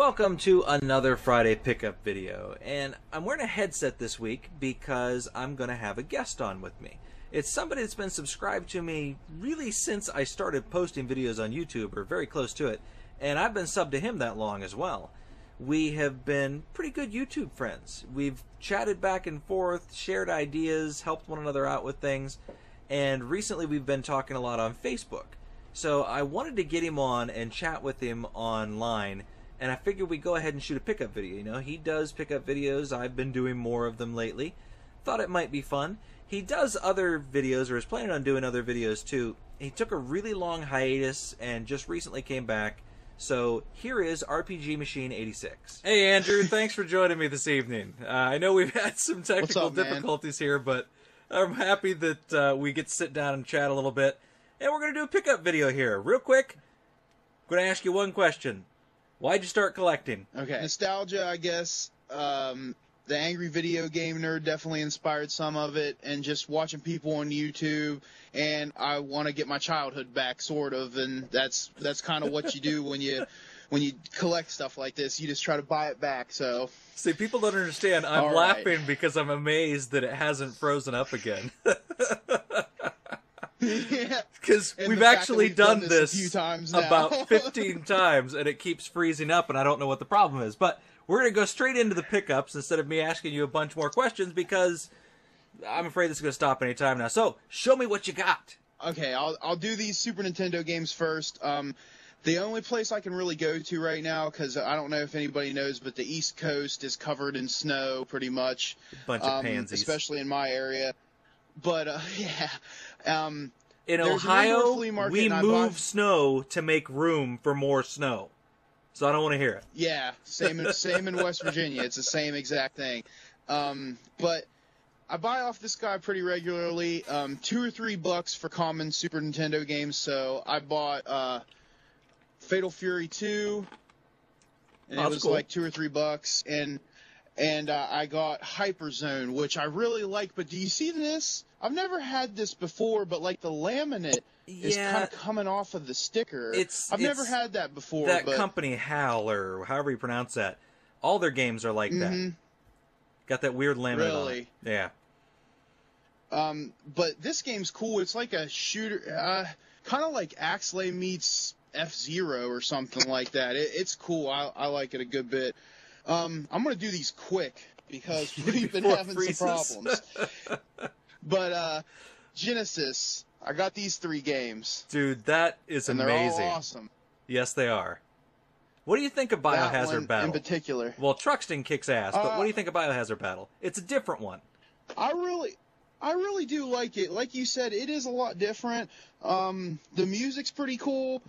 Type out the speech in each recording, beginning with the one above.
Welcome to another Friday pickup video, and I'm wearing a headset this week because I'm going to have a guest on with me. It's somebody that's been subscribed to me really since I started posting videos on YouTube, or very close to it, and I've been subbed to him that long as well. We have been pretty good YouTube friends. We've chatted back and forth, shared ideas, helped one another out with things, and recently we've been talking a lot on Facebook. So I wanted to get him on and chat with him online, and I figured we'd go ahead and shoot a pickup video. You know, he does pickup videos. I've been doing more of them lately. Thought it might be fun. He does other videos, or is planning on doing other videos too. He took a really long hiatus and just recently came back. So here is RPG Machine 86. Hey Andrew, thanks for joining me this evening. I know we've had some technical difficulties here, but I'm happy that we get to sit down and chat a little bit. And we're going to do a pickup video here. Real quick, I'm going to ask you one question. Why'd you start collecting? Okay. Nostalgia, I guess. The Angry Video Game Nerd definitely inspired some of it, and just watching people on YouTube, and I want to get my childhood back, sort of, and that's kind of what you do when you collect stuff like this. You just try to buy it back. So see, people don't understand. I'm laughing because I'm amazed that it hasn't frozen up again. Yeah, because we've actually done this a few times now. About 15 times, and it keeps freezing up, and I don't know what the problem is. But we're going to go straight into the pickups instead of me asking you a bunch more questions, because I'm afraid this is going to stop any time now. So, show me what you got. Okay, I'll do these Super Nintendo games first. The only place I can really go to right now, because I don't know if anybody knows, but the East Coast is covered in snow pretty much. A bunch of pansies. Especially in my area. But, yeah. In Ohio, we move snow to make room for more snow. So I don't want to hear it. Yeah, same in West Virginia. It's the same exact thing. But I buy off this guy pretty regularly. $2 or $3 for common Super Nintendo games. So I bought Fatal Fury 2, and it was cool. Like $2 or $3, and I got Hyperzone, which I really like. But do you see this? I've never had this before, but like the laminate is kind of coming off of the sticker. I've never had that before. That company HAL, or however you pronounce that, all their games are like that. Got that weird laminate on it. Yeah. But this game's cool. It's like a shooter, kind of like Axlay meets F-Zero or something like that. It's cool. I like it a good bit. I'm going to do these quick because we've been having some problems. But Genesis, I got these 3 games. Dude, that is amazing. They're all awesome. Yes, they are. What do you think of Biohazard Battle? In particular. Well, Truxton kicks ass, but what do you think of Biohazard Battle? It's a different one. I really do like it. Like you said, it is a lot different. The music's pretty cool.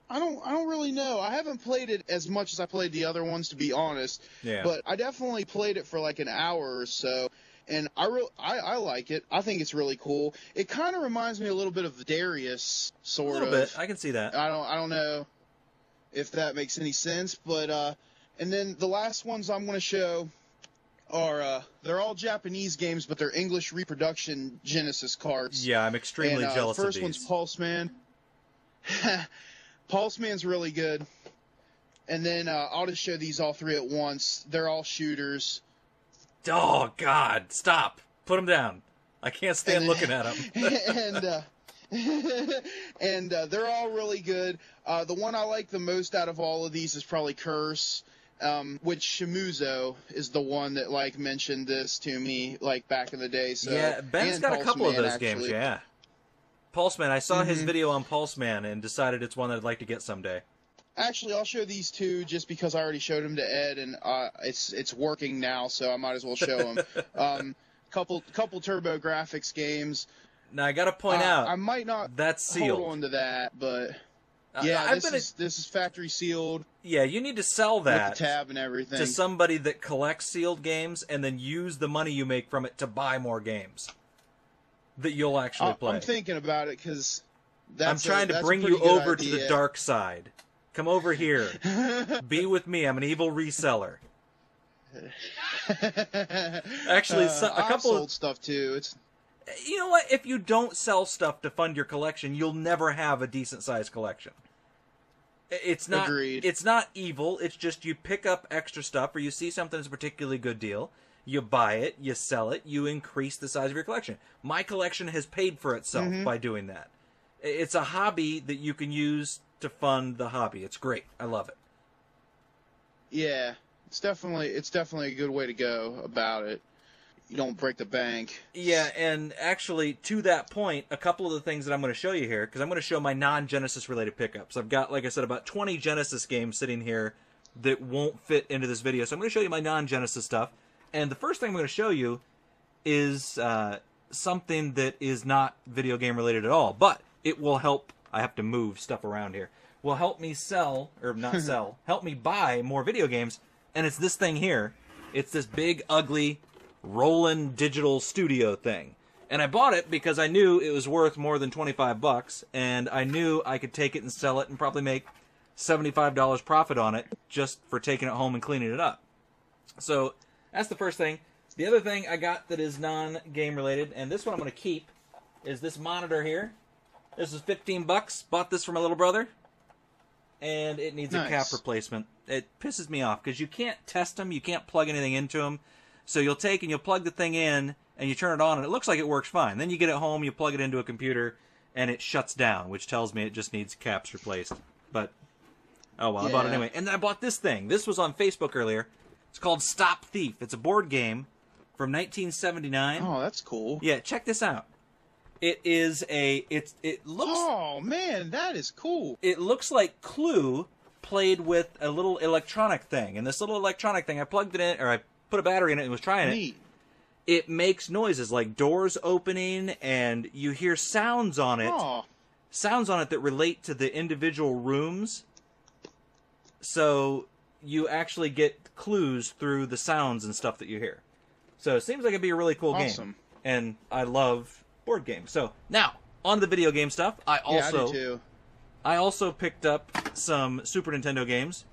I don't really know. I haven't played it as much as I played the other ones, to be honest. Yeah. But I definitely played it for like an hour or so, and I like it. I think it's really cool. It kind of reminds me a little bit of Darius, sort of. A little bit. I can see that. I don't know if that makes any sense, but and then the last ones I'm going to show are they're all Japanese games, but they're English reproduction Genesis cards. Yeah, I'm extremely jealous of these. The first one's Pulse Man. Pulse Man's really good. And then I'll just show these all 3 at once. They're all shooters. Oh, God. Stop. Put them down. I can't stand looking at them. And they're all really good. The one I like the most out of all of these is probably Curse, which Shimuzo is the one that, like, mentioned this to me, like, back in the day. So, yeah, Ben's got a couple of those games, yeah. Pulseman, I saw his video on Pulseman and decided it's one that I'd like to get someday. Actually, I'll show these 2 just because I already showed them to Ed, and it's working now, so I might as well show them. Couple TurboGrafx games. Now I got to point out, I might not that's sealed. Hold on to that, but yeah, this is factory sealed. Yeah, you need to sell that with the tab and everything to somebody that collects sealed games, and then use the money you make from it to buy more games that you'll actually play. I'm thinking about it because I'm trying to bring you over to the dark side. Come over here. Be with me. I'm an evil reseller. Actually, a couple sold stuff too. You know what? If you don't sell stuff to fund your collection, you'll never have a decent sized collection. It's not. Agreed. It's not evil. It's just you pick up extra stuff, or you see something that's a particularly good deal. You buy it, you sell it, you increase the size of your collection. My collection has paid for itself by doing that. It's a hobby that you can use to fund the hobby. It's great. I love it. Yeah, it's definitely a good way to go about it. You don't break the bank. Yeah, and actually, to that point, a couple of the things that I'm going to show you here, because I'm going to show my non-Genesis related pickups. I've got, like I said, about 20 Genesis games sitting here that won't fit into this video. So I'm going to show you my non-Genesis stuff. And the first thing I'm going to show you is something that is not video game related at all, but it will help. I have to move stuff around here. Will help me sell, or not sell, help me buy more video games. And it's this thing here. It's this big, ugly, rolling digital studio thing. And I bought it because I knew it was worth more than $25, and I knew I could take it and sell it and probably make $75 profit on it just for taking it home and cleaning it up. So that's the first thing. The other thing I got that is non-game related, and this one I'm going to keep, is this monitor here. This is $15. Bought this for my little brother, and it needs a cap replacement. It pisses me off because you can't test them, you can't plug anything into them. So you'll take and you'll plug the thing in, and you turn it on, and it looks like it works fine. Then you get it home, you plug it into a computer, and it shuts down, which tells me it just needs caps replaced. But, oh well, I bought it anyway. And then I bought this thing. This was on Facebook earlier. It's called Stop Thief. It's a board game from 1979. Oh, that's cool. Yeah, check this out. It is it looks... Oh, man, that is cool. It looks like Clue played with a little electronic thing. And this little electronic thing, I plugged it in, or I put a battery in it and was trying Neat. it makes noises like doors opening, and you hear sounds on it. Oh. Sounds on it that relate to the individual rooms. So you actually get clues through the sounds and stuff that you hear. So it seems like it'd be a really cool game. And I love board games. So now, on the video game stuff, I I do too. also picked up some Super Nintendo games.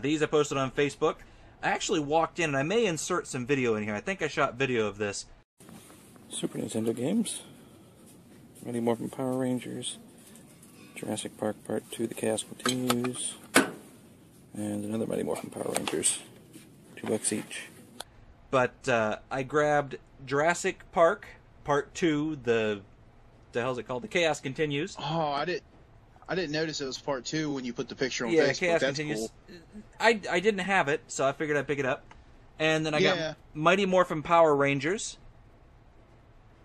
These I posted on Facebook. I actually walked in, and I may insert some video in here. I think I shot video of this. Super Nintendo games. Mighty Morphin Power Rangers. Jurassic Park Part 2, The Chaos Continues. And another Mighty Morphin Power Rangers. $2 each. But I grabbed Jurassic Park Part 2, the hell's it called? The Chaos Continues. Oh, I didn't notice it was part 2 when you put the picture on yeah, Facebook. Chaos That's Continues. cool. I didn't have it, so I figured I'd pick it up. And then I got Mighty Morphin Power Rangers.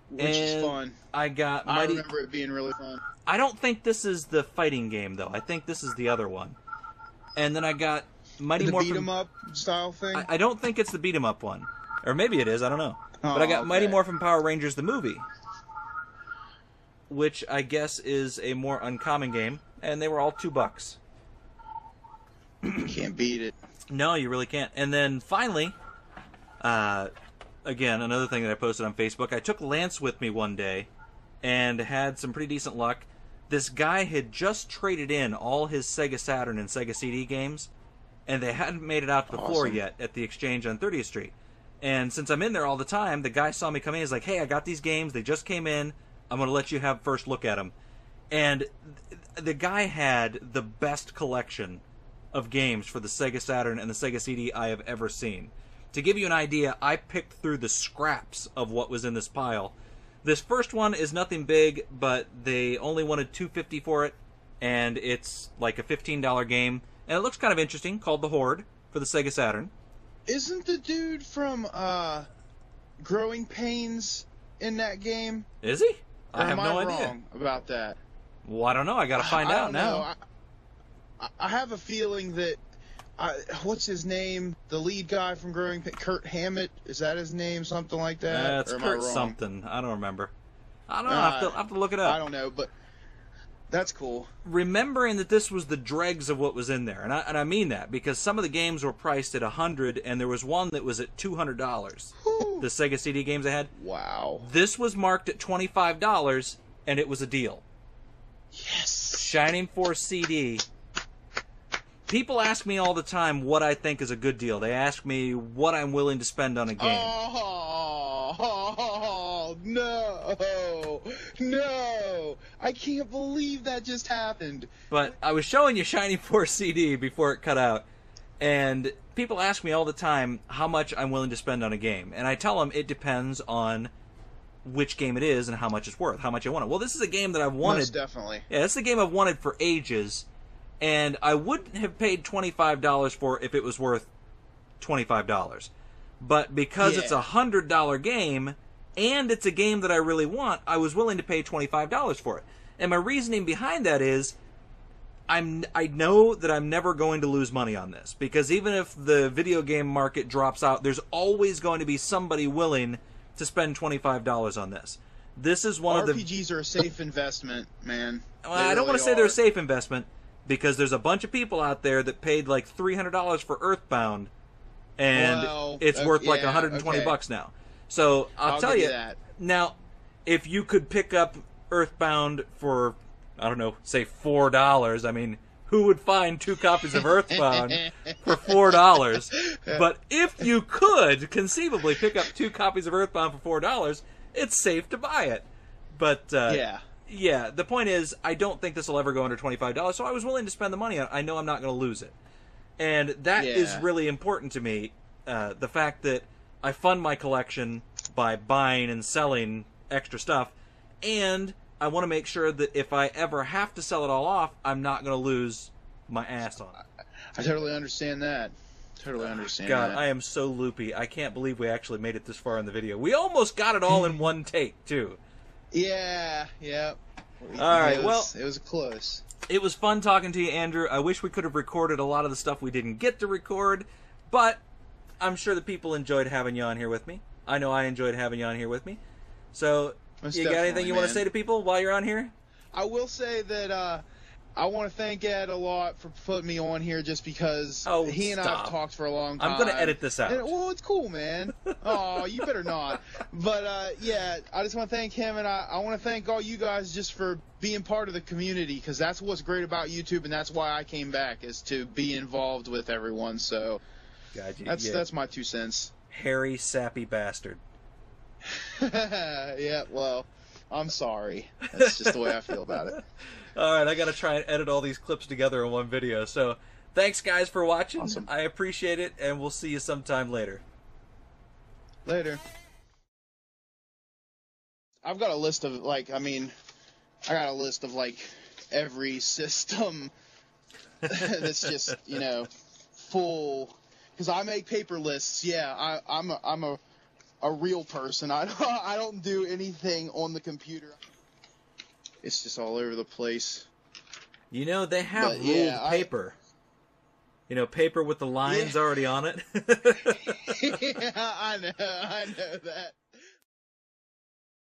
Which is fun. I remember it being really fun. I don't think this is the fighting game, though. I think this is the other one. And then I got Mighty Morphin... The beat-em-up style thing? I don't think it's the beat-em-up one. Or maybe it is, I don't know. But I got Mighty Morphin Power Rangers the movie, which I guess is a more uncommon game, and they were all $2. You can't beat it. No, you really can't. And then finally, again, another thing that I posted on Facebook, I took Lance with me one day and had some pretty decent luck. This guy had just traded in all his Sega Saturn and Sega CD games, and they hadn't made it out to the floor yet at the exchange on 30th Street. And since I'm in there all the time, the guy saw me come in. He's like, hey, I got these games. They just came in. I'm going to let you have first look at them. And the guy had the best collection of games for the Sega Saturn and the Sega CD I have ever seen. To give you an idea, I picked through the scraps of what was in this pile. This first one is nothing big, but they only wanted $2.50 for it, and it's like a $15 game. And it looks kind of interesting, called The Horde, for the Sega Saturn. Isn't the dude from Growing Pains in that game? Is he? I have no idea. Wrong about that? Well, I don't know. I got to find out now. I have a feeling that what's his name? The lead guy from Growing Pains, Kurt Hammett. Is that his name? Something like that. It's Kurt something. I don't remember. I don't know. I have to look it up. I don't know, but that's cool. Remembering that this was the dregs of what was in there, and I mean that because some of the games were priced at $100, and there was one that was at $200. The Sega CD games I had. Wow. This was marked at $25, and it was a deal. Yes. Shining Force CD. People ask me all the time what I think is a good deal. They ask me what I'm willing to spend on a game. Oh, no. I can't believe that just happened. But I was showing you Shining Force CD before it cut out, and people ask me all the time how much I'm willing to spend on a game. And I tell them it depends on which game it is and how much it's worth, how much I want it. Well, this is a game that I've wanted. Most definitely. Yeah, this is a game I've wanted for ages, and I wouldn't have paid $25 for it if it was worth $25. But because it's a $100 game, and it's a game that I really want, I was willing to pay $25 for it. And my reasoning behind that is, I know that I'm never going to lose money on this, because even if the video game market drops out, there's always going to be somebody willing to spend $25 on this. This is one of the... RPGs are a safe investment, man. Well, I don't want to say they're a safe investment, because there's a bunch of people out there that paid like $300 for Earthbound, and it's worth like $120 now. So I'll tell you that. Now, if you could pick up Earthbound for, I don't know, say $4, I mean, who would find 2 copies of Earthbound for $4? But if you could conceivably pick up 2 copies of Earthbound for $4, it's safe to buy it. But yeah, the point is, I don't think this will ever go under $25, so I was willing to spend the money on it. I know I'm not going to lose it. And that is really important to me, the fact that I fund my collection by buying and selling extra stuff, and I want to make sure that if I ever have to sell it all off, I'm not going to lose my ass on it. I totally understand that. God, I am so loopy. I can't believe we actually made it this far in the video. We almost got it all in one take, too. Yeah. All right, it was close. It was fun talking to you, Andrew. I wish we could have recorded a lot of the stuff we didn't get to record, but I'm sure the people enjoyed having you on here with me. I know I enjoyed having you on here with me. So, you got anything you want to say to people while you're on here? I will say that I want to thank Ed a lot for putting me on here, just because he and I have talked for a long time. I'm going to edit this out. Well, it's cool, man. Oh, you better not. But, yeah, I just want to thank him, and I want to thank all you guys just for being part of the community, because that's what's great about YouTube, and that's why I came back, is to be involved with everyone. So that's my 2 cents. Hairy, sappy bastard. Yeah, well, I'm sorry. That's just the way I feel about it. All right, I got to try and edit all these clips together in one video. So, thanks, guys, for watching. Awesome. I appreciate it, and we'll see you sometime later. Later. I've got a list of, every system that's just, full. Because I make paper lists. Yeah, I'm a real person. I don't do anything on the computer. It's just all over the place. They have ruled paper. Paper with the lines already on it. Yeah, I know that.